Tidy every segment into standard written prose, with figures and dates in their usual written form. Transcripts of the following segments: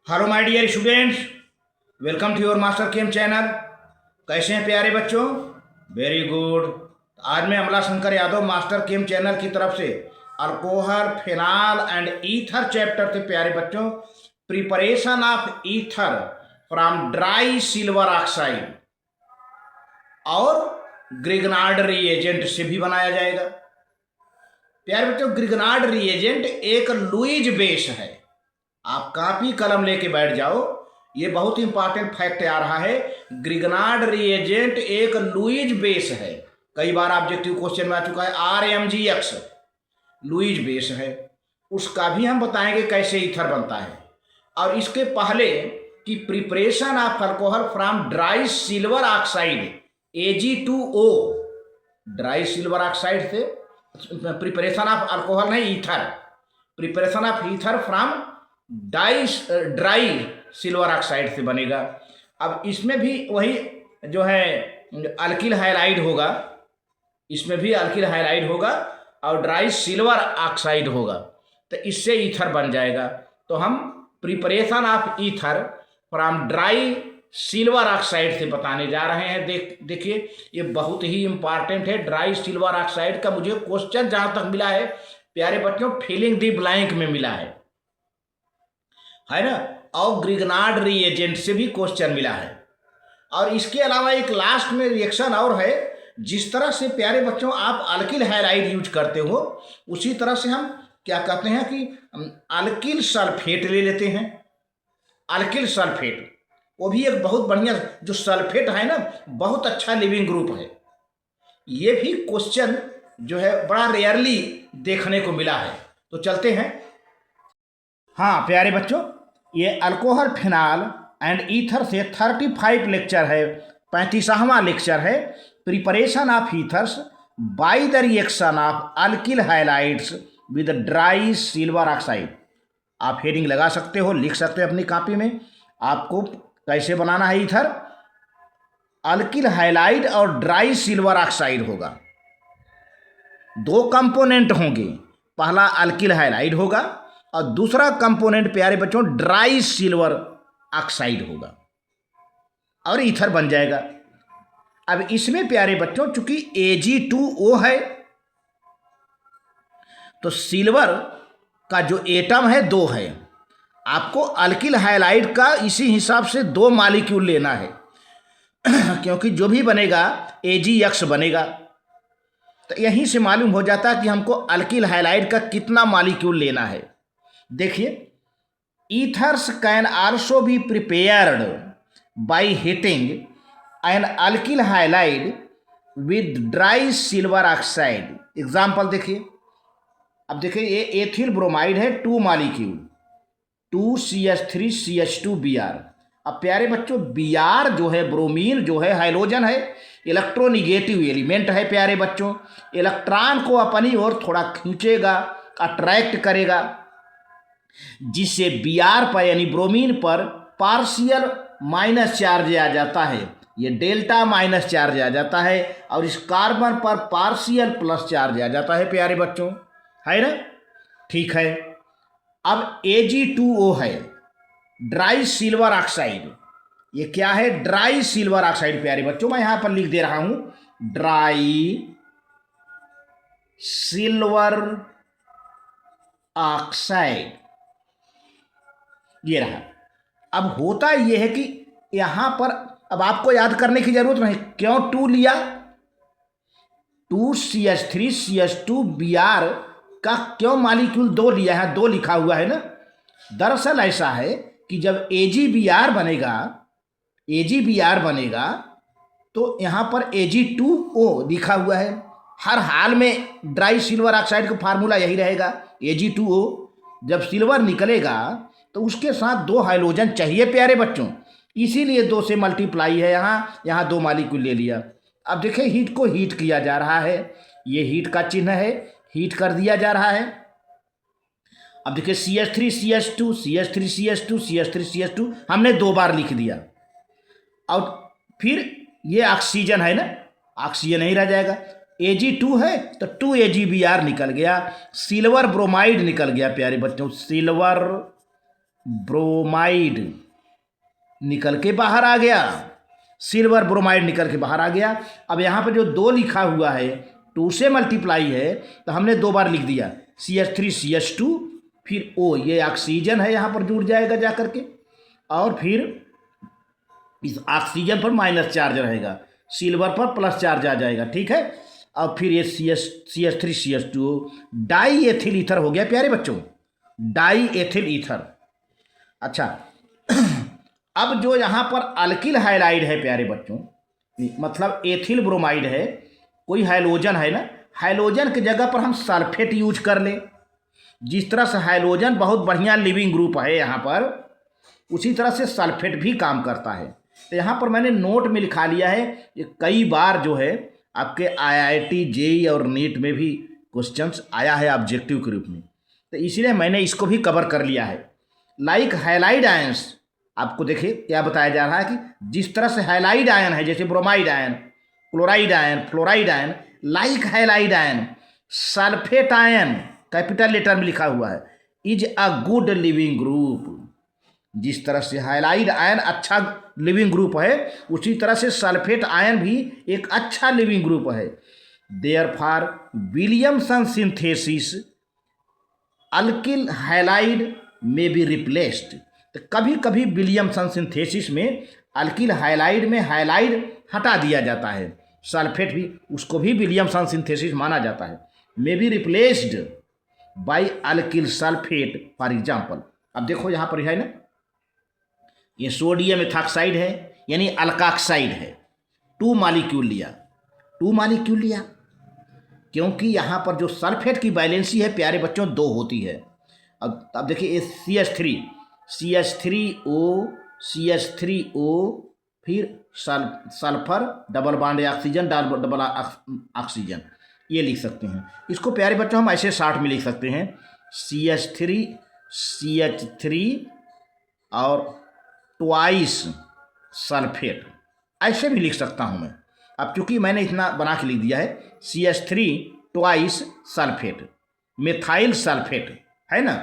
Hello my dear students, welcome to your master chem channel. कैसे हैं प्यारे बच्चों? Very good. आज मैं Amla Shankar Yadav master chem channel की तरफ से alcohol, phenol and ether chapter से प्यारे बच्चों preparation of ether from dry silver oxide और ग्रिग्नार्ड रिएजेंट से भी बनाया जाएगा। प्यारे बच्चों, ग्रिग्नार्ड रिएजेंट एक लुईज बेस है। आप कापी कलम लेके बैठ जाओ, ये बहुत इंपॉर्टेंट फैक्ट आ रहा है। ग्रिग्नार्ड रिएजेंट एक लुईज बेस है। कई बार ऑब्जेक्टिव क्वेश्चन में आ चुका है। RMGX लुईज बेस है, उसका भी हम बताएंगे कैसे ईथर बनता है। और इसके पहले कि preparation of alcohol from dry silver oxide Ag2O, dry silver oxide से प्रिपरेशन ऑफ अल्कोहल नहीं, ether, preparation of ether from dry silver oxide से बनेगा। अब इसमें भी वही जो है अल्किल हाइलाइड होगा, इसमें भी अल्किल हाइलाइड होगा और ड्राई सिल्वर ऑक्साइड होगा, तो इससे ईथर बन जाएगा। तो हम preparation of ether from dry silver oxide से बताने जा रहे हैं। देखिए ये बहुत ही इंपॉर्टेंट है। ड्राई सिल्वर ऑक्साइड का मुझे क्वेश्चन जहां तक मिला है प्यारे बच्चों, फिलिंग द ब्लैंक में मिला है ना, और ग्रिग्नार्ड रिएजेंट से भी क्वेश्चन मिला है। और इसके अलावा एक लास्ट में रिएक्शन और है। जिस तरह से प्यारे बच्चों आप अल्किल हैलाइड यूज करते हो, उसी तरह से हम क्या कहते हैं कि अल्किल सल्फेट ले लेते हैं। अल्किल सल्फेट वो भी एक बहुत बढ़िया, जो सल्फेट है ना, बहुत अच्छा लिविंग ग्रुप है। ये भी क्वेश्चन जो है बड़ा रेयरली देखने को मिला है। तो चलते हैं। हाँ प्यारे बच्चों, ये अल्कोहल, फिनाल एंड ईथर से 35 लेक्चर है, 35वां लेक्चर है। Preparation of ethers by the reaction of alkyl halides with dry silver oxide. आप हेडिंग लगा सकते हो, लिख सकते हो अपनी कॉपी में। आपको कैसे बनाना है ईथर? अल्किल हाइलाइड और ड्राई सिल्वर ऑक्साइड होगा। दो कंपोनेंट होंगे, पहला अल्किल हाइलाइड होगा और दूसरा कंपोनेंट प्यारे बच्चों ड्राई सिल्वर ऑक्साइड होगा और ईथर बन जाएगा। अब इसमें प्यारे बच्चों चूंकि Ag2O है, तो सिल्वर का जो एटम है 2 है। आपको अल्किल हाइलाइड का इसी हिसाब से 2 मॉलिक्यूल लेना है क्योंकि जो भी बनेगा Agx बनेगा। तो यहीं से मालूम हो जाता है कि हमको अल्किल हाइलाइड का कितना मॉलिक्यूल लेना है। देखिए, ethers can also be prepared by heating N alkyl halide with dry silver oxide. Example देखिए। अब देखिए ये एथिल ब्रोमाइड है, 2 मॉलिक्यूल, 2CH3CH2Br। अब प्यारे बच्चों Br जो है, ब्रोमीन जो है, हाइड्रोजन है, इलेक्ट्रोनिगेटिव एलिमेंट है प्यारे बच्चों। इलेक्ट्रॉन को अपनी ओर थोड़ा खींचेगा, अट्रैक्ट करेगा, जिससे Br पर यानी ब्रोमीन पर पार्शियल माइनस चार्ज आ जाता है, ये डेल्टा माइनस चार्ज आ जाता है, और इस कार्बन पर पार्शियल प्लस चार्ज आ जाता है प्यारे बच्चों, है ना। ठीक है। अब Ag2O है, ड्राई सिल्वर ऑक्साइड। ये क्या है? ड्राई सिल्वर ऑक्साइड प्यारे बच्चों, मैं यहां पर लिख दे रहा हूं, ड्राई सिल्वर ऑक्साइड, ये रहा। अब होता यह है कि यहां पर अब आपको याद करने की जरूरत नहीं, क्यों 2 लिया? 2CH3CH2Br का क्यों मॉलिक्यूल 2 लिया है? 2 लिखा हुआ है ना। दरअसल ऐसा है कि जब AgBr बनेगा तो यहां पर Ag2O लिखा हुआ है। हर हाल में ड्राई सिल्वर ऑक्साइड का फार्मूला यही रहेगा, Ag2O। जब सिल्वर निकलेगा तो उसके साथ 2 हाइड्रोजन चाहिए प्यारे बच्चों, इसीलिए 2 से मल्टीप्लाई है, यहाँ 2 मॉलिक्यूल ले लिया। अब देखिए हीट को हीट किया जा रहा है, ये हीट का चिन्ह है, हीट कर दिया जा रहा है। अब देखिए CH3CH2 CH3CH2 CH3CH2 हमने 2 बार लिख दिया। और फिर ये ऑक्सीजन है ना, ऑक्सीजन नहीं रह जाएगा। Ag2 है तो 2AgBr निकल गया, सिल्वर ब्रोमाइड निकल गया प्यारे बच्चों, सिल्वर ब्रोमाइड निकल के बाहर आ गया, सिल्वर ब्रोमाइड निकल के बाहर आ गया। अब यहाँ पर जो 2 लिखा हुआ है 2 से मल्टीप्लाई है, तो हमने 2 बार लिख दिया CH3CH2, फिर O, ये ऑक्सीजन है यहाँ पर जुड़ जाएगा जा करके, और फिर इस ऑक्सीजन पर माइनस चार्ज रहेगा, सिल्वर पर प्लस चार्ज आ जाएगा, ठीक है। अब फिर ये CH3CH2 डाई एथिल ईथर हो गया प्यारे बच्चों, डाई एथिल ईथर। अच्छा अब जो यहाँ पर अल्किल हाइलाइड है प्यारे बच्चों, मतलब एथिल ब्रोमाइड है, कोई हाइलोजन है ना, हाइलोजन की जगह पर हम सल्फेट यूज कर लें। जिस तरह से हाइलोजन बहुत बढ़िया लिविंग ग्रुप है यहाँ पर, उसी तरह से सल्फेट भी काम करता है। तो यहाँ पर मैंने नोट में लिखा लिया है, ये कई बार जो है आपके IIT JEE और नीट में भी क्वेश्चंस आया है ऑब्जेक्टिव के रूप में, तो इसलिए मैंने इसको भी कवर कर लिया है। लाइक हाइलाइड आयंस, आपको देखिए क्या बताया जा रहा है कि जिस तरह से हाइलाइड आयन है, जैसे bromide ion, chloride ion, fluoride ion, like halide ion, sulphate ion capital letter में लिखा हुआ है, is a good leaving group. जिस तरह से हाइलाइड आयन अच्छा लिविंग ग्रुप है, उसी तरह से सल्फेट आयन भी एक अच्छा लिविंग ग्रुप है। Therefore Williamson synthesis alkyl halide में बी रिप्लेस्ड। तो कभी कभी विलियमसन सिंथेसिस में अल्किल हाइलाइड में हाइलाइड हटा दिया जाता है, सल्फेट भी, उसको भी विलियमसन सिंथेसिस माना जाता है। May be replaced by alkyl sulphate for example. अब देखो यहाँ पर है ना, ये सोडियम एथॉक्साइड है, यानी अल्काक्साइड है, 2 मॉलिक्यूल लिया, 2 मॉलिक्यूल लिया, क्योंकि यहाँ पर जो सल्फेट की वैलेंसी है प्यारे बच्चों 2 होती है। अब देखिए ये CH3O, फिर sulphur, double bond oxygen, double oxygen, ये लिख सकते हैं। इसको प्यारे बच्चों हम ऐसे शॉर्ट में लिख सकते हैं, CH3 और ट्वाइस सल्फेट, ऐसे भी लिख सकता हूँ मैं। अब चूंकि मैंने इतना बना के लिख दिया है, CH3 twice sulphate, methyl sulphate है ना,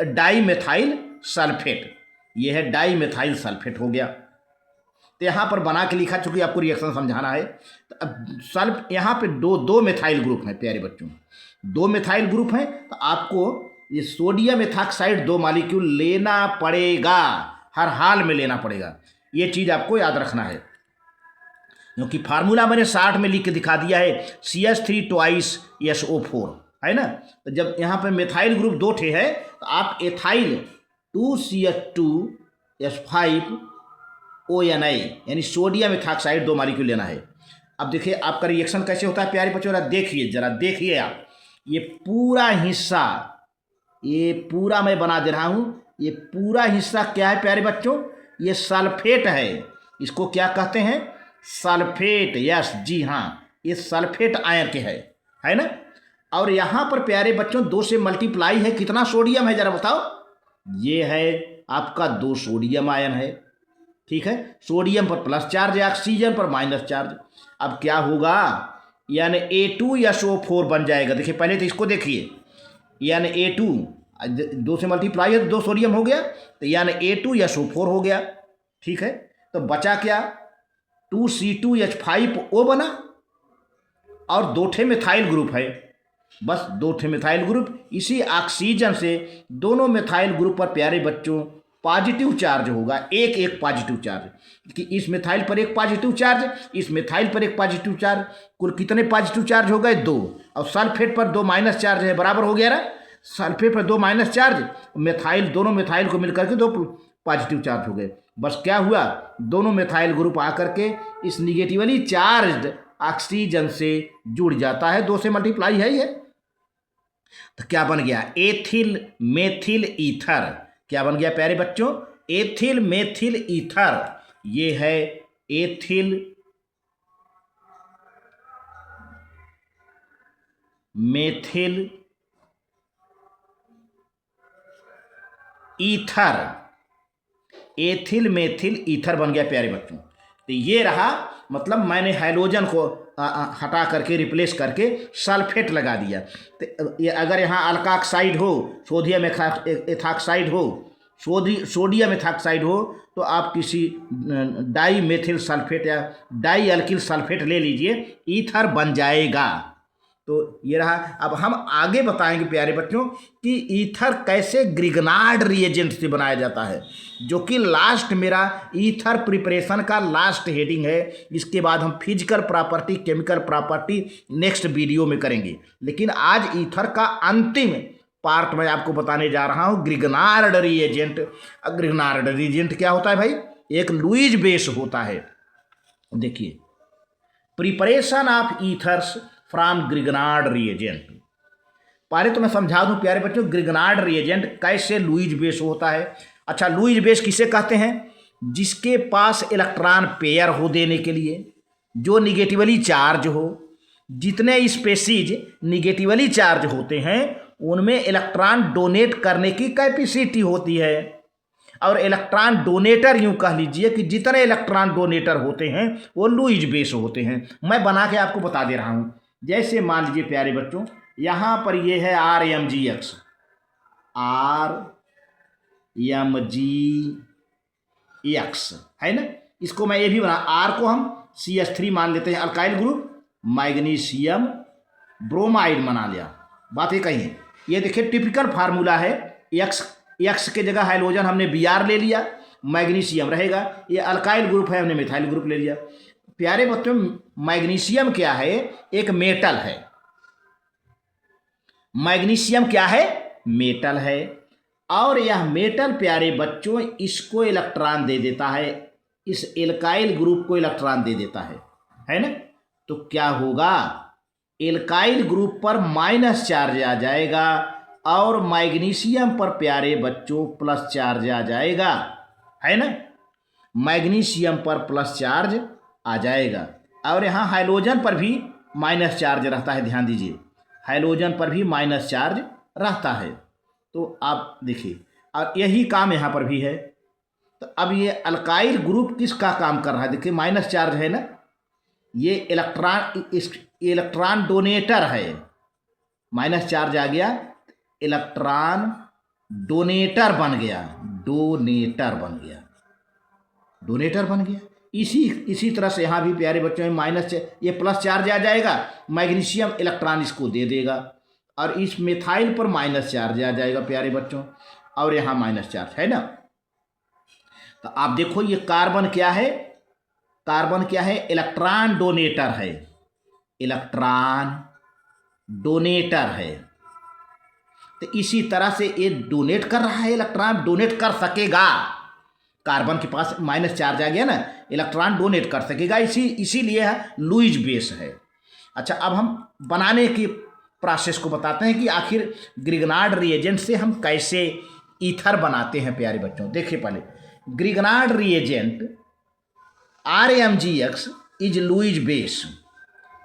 डाई मिथाइल सल्फेट, ये है डाई मिथाइल सल्फेट हो गया। तो यहाँ पर बना के लिखा, चूंकि आपको रिएक्शन समझाना है। तो अब यहाँ पे दो मिथाइल ग्रुप हैं प्यारे बच्चों, 2 मिथाइल ग्रुप हैं, तो आपको ये सोडियम एथॉक्साइड 2 मॉलिक्यूल लेना पड़ेगा, हर हाल में लेना पड़ेगा। ये चीज़ आपको याद रखना है, क्योंकि फार्मूला मैंने 60 में लिख के दिखा दिया है, CH3 ट्वाइस SO4 है ना। तो जब यहाँ पे मिथाइल ग्रुप 2 ठे है, तो आप एथाइल 2CH2S5ONI यानी सोडियम एथॉक्साइड 2 मॉलिक्यूल लेना है। अब देखिए आपका रिएक्शन कैसे होता है प्यारे बच्चों, जरा देखिए आप, ये पूरा हिस्सा, ये पूरा मैं बना दे रहा हूँ, ये पूरा हिस्सा क्या है प्यारे बच्चों, ये सल्फेट है। इसको क्या कहते हैं, सल्फेट, यस जी हाँ, ये सल्फेट आयन के है ना। और यहाँ पर प्यारे बच्चों 2 से मल्टीप्लाई है, कितना सोडियम है जरा बताओ, ये है आपका 2 सोडियम आयन है, ठीक है। सोडियम पर प्लस चार्ज है, ऑक्सीजन पर माइनस चार्ज। अब क्या होगा, यानी A2SO4 बन जाएगा। देखिए पहले तो इसको देखिए, यानी A2, 2 से मल्टीप्लाई है तो 2 सोडियम हो गया, तो यानी A2SO4 हो गया, ठीक है। तो बचा क्या, 2C2H5O बना, और 2 ठे मिथाइल ग्रुप है, बस 2 ठे मिथाइल ग्रुप। इसी ऑक्सीजन से दोनों मिथाइल ग्रुप पर प्यारे बच्चों पॉजिटिव चार्ज होगा, एक पॉजिटिव चार्ज, कि इस मिथाइल पर एक पॉजिटिव चार्ज, इस मिथाइल पर एक पॉजिटिव चार्ज, कुल कितने पॉजिटिव चार्ज हो गए, 2। और सल्फेट पर 2 माइनस चार्ज है, बराबर हो गया ना, सल्फेट पर 2 माइनस चार्ज, मिथाइल, दोनों मिथाइल को मिलकर के 2 पॉजिटिव चार्ज हो गए। बस क्या हुआ, दोनों मिथाइल ग्रुप आकर के इस निगेटिवली चार्ज्ड ऑक्सीजन से जुड़ जाता है, 2 से मल्टीप्लाई है ये। तो क्या बन गया, एथिल मेथिल ईथर। क्या बन गया प्यारे बच्चों, एथिल मेथिल ईथर। ये है ethyl methyl ether, ethyl methyl ether बन गया प्यारे बच्चों। तो ये रहा, मतलब मैंने हाइड्रोजन को हटा करके रिप्लेस करके सल्फेट लगा दिया। तो ये अगर यहाँ अल्काक्साइड हो, सोडियम एथॉक्साइड हो, सोडियम एथॉक्साइड हो तो आप किसी डाई मेथिल सल्फेट या डाई अल्किल सल्फेट ले लीजिए, ईथर बन जाएगा। तो ये रहा। अब हम आगे बताएंगे प्यारे बच्चों कि ईथर कैसे ग्रिगनार्ड रिएजेंट से बनाया जाता है, जो कि लास्ट मेरा ईथर प्रिपरेशन का लास्ट हेडिंग है। इसके बाद हम physical property, chemical property next video में करेंगे। लेकिन आज ईथर का अंतिम पार्ट मैं आपको बताने जा रहा हूँ, ग्रिगनार्ड रिएजेंट। ग्रिगनार्ड रिएजेंट क्या होता है भाई? एक लुईज बेस होता है। देखिए, preparation of ethers from Grignard reagent. पहले तो मैं समझा दूं प्यारे बच्चों, ग्रिगनार्ड रिएजेंट कैसे लुईज बेस होता है। अच्छा, लुईज बेस किसे कहते हैं? जिसके पास इलेक्ट्रॉन पेयर हो देने के लिए, जो निगेटिवली चार्ज हो। जितने स्पेसीज निगेटिवली चार्ज होते हैं उनमें इलेक्ट्रॉन डोनेट करने की कैपेसिटी होती है। और इलेक्ट्रॉन डोनेटर यूं कह लीजिए कि जितने इलेक्ट्रॉन डोनेटर होते हैं वो लुईज बेस होते हैं। मैं बना के आपको बता दे रहा हूं। जैसे मान लीजिए प्यारे बच्चों, यहां पर ये है RMgX, RMgX है ना। इसको मैं ये भी बना, R को हम CH3 मान लेते हैं, अल्काइल ग्रुप, मैग्नीशियम ब्रोमाइड बना लिया। बात ये कही है। ये देखिए टिपिकल फार्मूला है। X के जगह हाइड्रोजन हमने Br ले लिया, मैग्नीशियम रहेगा। ये अल्काइल ग्रुप है, हमने मिथाइल ग्रुप ले लिया। प्यारे बच्चों, मैग्नीशियम क्या है? एक मेटल है। मैग्नीशियम क्या है? मेटल है। और यह मेटल प्यारे बच्चों इसको इलेक्ट्रॉन दे देता है, इस एल्काइल ग्रुप को इलेक्ट्रॉन दे देता है ना। तो क्या होगा? एल्काइल ग्रुप पर माइनस चार्ज आ जाएगा और मैग्नीशियम पर प्यारे बच्चों प्लस चार्ज आ जाएगा, है ना। मैग्नीशियम पर प्लस चार्ज आ जाएगा और यहाँ हाइड्रोजन पर भी माइनस चार्ज रहता है। ध्यान दीजिए, हाइड्रोजन पर भी माइनस चार्ज रहता है। तो आप देखिए, और यही काम यहाँ पर भी है। तो अब ये अल्काइल ग्रुप किसका काम कर रहा है? देखिए माइनस चार्ज है ना, ये इलेक्ट्रॉन डोनेटर है। माइनस चार्ज आ गया, इलेक्ट्रॉन डोनेटर बन गया, डोनेटर बन गया। इसी तरह से यहाँ भी प्यारे बच्चों में माइनस, ये प्लस चार्ज आ जाएगा, मैग्नीशियम इलेक्ट्रॉन इसको दे देगा और इस मिथाइल पर माइनस चार्ज आ जाएगा प्यारे बच्चों, और यहाँ माइनस चार्ज है ना। तो आप देखो ये कार्बन क्या है? कार्बन क्या है? इलेक्ट्रॉन डोनेटर है, इलेक्ट्रॉन डोनेटर है। तो इसी तरह से ये डोनेट कर रहा है, इलेक्ट्रॉन डोनेट कर सकेगा। कार्बन के पास माइनस चार्ज आ गया ना, इलेक्ट्रॉन डोनेट कर सकेगा, इसीलिए लुईज बेस है। अच्छा, अब हम बनाने की प्रोसेस को बताते हैं कि आखिर ग्रिगनार्ड रिएजेंट से हम कैसे ईथर बनाते हैं प्यारे बच्चों। देखिए पहले, Grignard reagent RMgX is Louise base.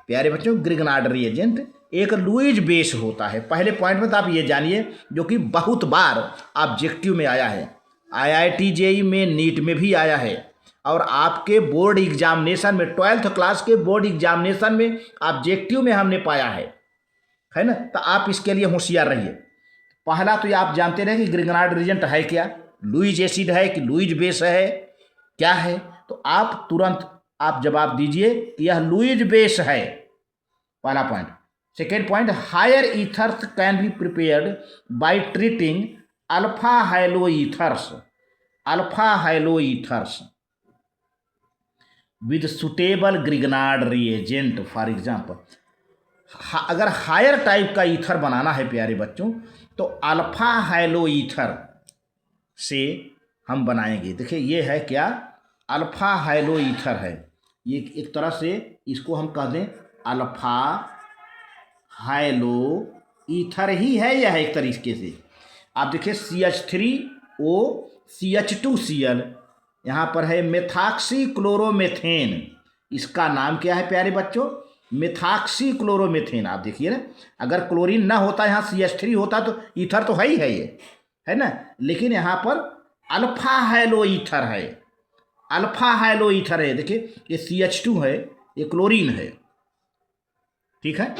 प्यारे बच्चों, ग्रिगनार्ड रिएजेंट एक लुईज बेस होता है। पहले पॉइंट में तो आप ये जानिए, जो कि बहुत बार ऑब्जेक्टिव में आया है, IIT JEE में, नीट में भी आया है, और आपके बोर्ड एग्जामिनेशन में, 12th क्लास के बोर्ड एग्जामिनेशन में ऑब्जेक्टिव में हमने पाया है ना। तो आप इसके लिए होशियार रहिए। पहला तो ये आप जानते रहे कि ग्रिगनार्ड रिएजेंट है क्या, लुईज एसिड है कि लुईज बेस है, क्या है। तो आप तुरंत आप जवाब दीजिए कि यह लुईज बेस है, पहला point. Second point, higher ethers can be prepared by treating alpha haloethers with suitable Grignard reagent. For example, अगर हायर टाइप का ईथर बनाना है प्यारे बच्चों, तो अल्फा हाइलोईथर से हम बनाएंगे। देखिए ये है क्या? अल्फा हाइलोईथर है। ये एक तरह से इसको हम कह दें अल्फा हाइलोईथर ही है, यह एक तरीके से। आप देखिए CH3O CH2Cl, यहाँ पर है मेथॉक्सी क्लोरोमेथेन। इसका नाम क्या है प्यारे बच्चों? Methoxy chloromethane. आप देखिए ना, अगर क्लोरीन ना होता, यहाँ CH3 होता तो ईथर तो है ही है, ये है ना। लेकिन यहाँ पर अल्फा हाइलोईथर है, अल्फा हाइलोईथर है। देखिए ये CH2 है, ये क्लोरीन है, ठीक है।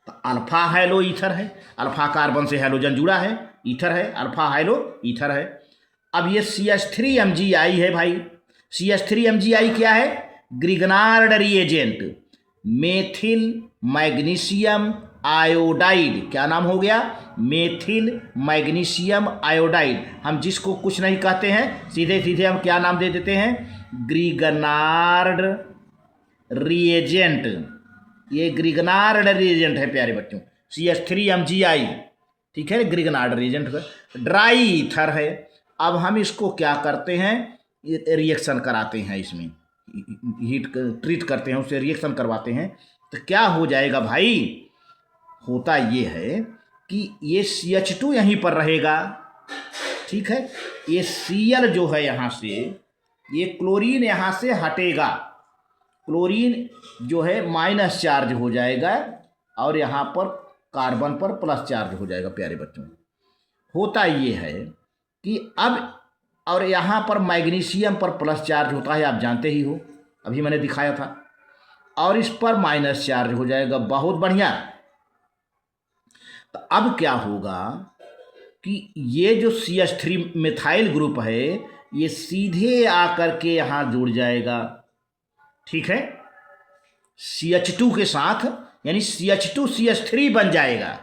तो अल्फा हाइलो ईथर है, अल्फा कार्बन से हाइड्रोजन जुड़ा है, ईथर है, अल्फा हाइलो ईथर है। अब ये CH3MgI है भाई। CH3MgI क्या है? Grignard reagent, methyl magnesium iodide. क्या नाम हो गया? Methyl magnesium iodide. हम जिसको कुछ नहीं कहते हैं, सीधे सीधे हम क्या नाम दे देते हैं? Grignard reagent. ये ग्रिगनार्ड रिएजेंट है प्यारे बच्चों, CH3MgI, ठीक है, ग्रिगनार्ड रिएजेंट का ड्राई ईथर है। अब हम इसको क्या करते हैं? रिएक्शन कराते हैं, इसमें हीट ट्रीट करते हैं, उससे रिएक्शन करवाते हैं। तो क्या हो जाएगा भाई? होता ये है कि ये CH2 यहीं पर रहेगा, ठीक है। ये Cl जो है यहाँ से, ये क्लोरीन यहाँ से हटेगा, क्लोरीन जो है माइनस चार्ज हो जाएगा और यहाँ पर कार्बन पर प्लस चार्ज हो जाएगा प्यारे बच्चों। होता ये है कि अब, और यहाँ पर मैग्नीशियम पर प्लस चार्ज होता है, आप जानते ही हो, अभी मैंने दिखाया था, और इस पर माइनस चार्ज हो जाएगा। बहुत बढ़िया। तो अब क्या होगा कि ये जो CH3 मिथाइल ग्रुप है, ये सीधे आकर के यहाँ जुड़ जाएगा, ठीक है, CH2 के साथ, यानी CH2 CH3 बन जाएगा।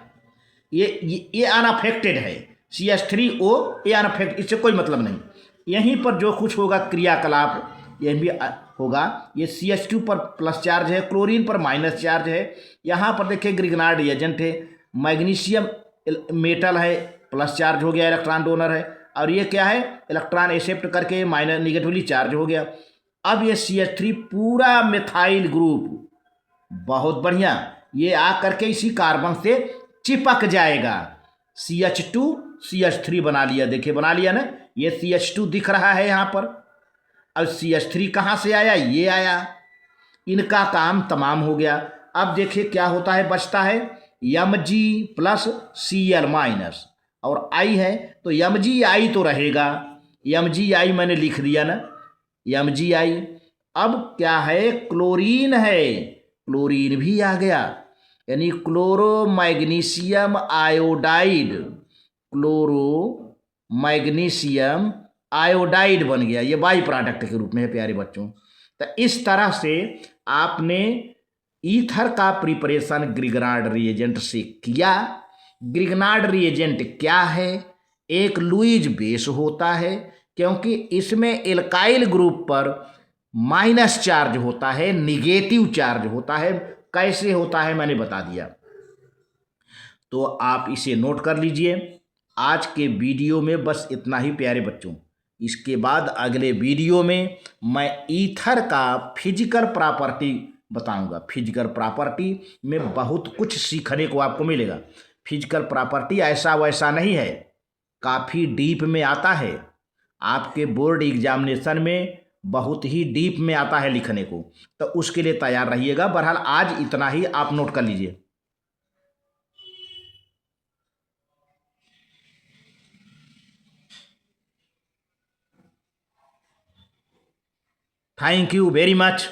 ये अनअफेक्टेड है, CH3O ये अनअफेक्टेड, इससे कोई मतलब नहीं। यहीं पर जो कुछ होगा क्रियाकलाप, यह भी होगा। ये CH2 पर प्लस चार्ज है, क्लोरीन पर माइनस चार्ज है। यहाँ पर देखिए ग्रिगनार्ड रिएजेंट है, मैग्नीशियम मेटल है, प्लस चार्ज हो गया, इलेक्ट्रॉन डोनर है, और ये क्या है? इलेक्ट्रॉन एक्सेप्ट करके माइनस निगेटिवली चार्ज हो गया। अब ये CH3 पूरा मिथाइल ग्रुप, बहुत बढ़िया, ये आकर के इसी कार्बन से चिपक जाएगा। CH2 CH3 बना लिया, देखिए बना लिया ना, ये CH2 दिख रहा है यहाँ पर। अब CH3 कहाँ से आया? ये आया, इनका काम तमाम हो गया। अब देखिए क्या होता है, बचता है Mg प्लस Cl माइनस, और I है तो MgI तो रहेगा, MgI मैंने लिख दिया ना, MgI। अब क्या है? क्लोरीन है, क्लोरीन भी आ गया, यानी chloro magnesium iodide, chloro magnesium iodide बन गया। ये बाई प्रोडक्ट के रूप में है प्यारे बच्चों। तो इस तरह से आपने ईथर का प्रिपरेशन ग्रिगनार्ड रिएजेंट से किया। ग्रिगनार्ड रिएजेंट क्या है? एक लुईज बेस होता है, क्योंकि इसमें एल्काइल ग्रुप पर माइनस चार्ज होता है, निगेटिव चार्ज होता है। कैसे होता है मैंने बता दिया, तो आप इसे नोट कर लीजिए। आज के वीडियो में बस इतना ही प्यारे बच्चों। इसके बाद अगले वीडियो में मैं ईथर का फिजिकल प्रॉपर्टी बताऊंगा। फिजिकल प्रॉपर्टी में बहुत कुछ सीखने को आपको मिलेगा। फिजिकल प्रॉपर्टी ऐसा वैसा नहीं है, काफ़ी डीप में आता है, आपके बोर्ड एग्जामिनेशन में बहुत ही डीप में आता है लिखने को, तो उसके लिए तैयार रहिएगा। बहरहाल आज इतना ही, आप नोट कर लीजिए। Thank you very much.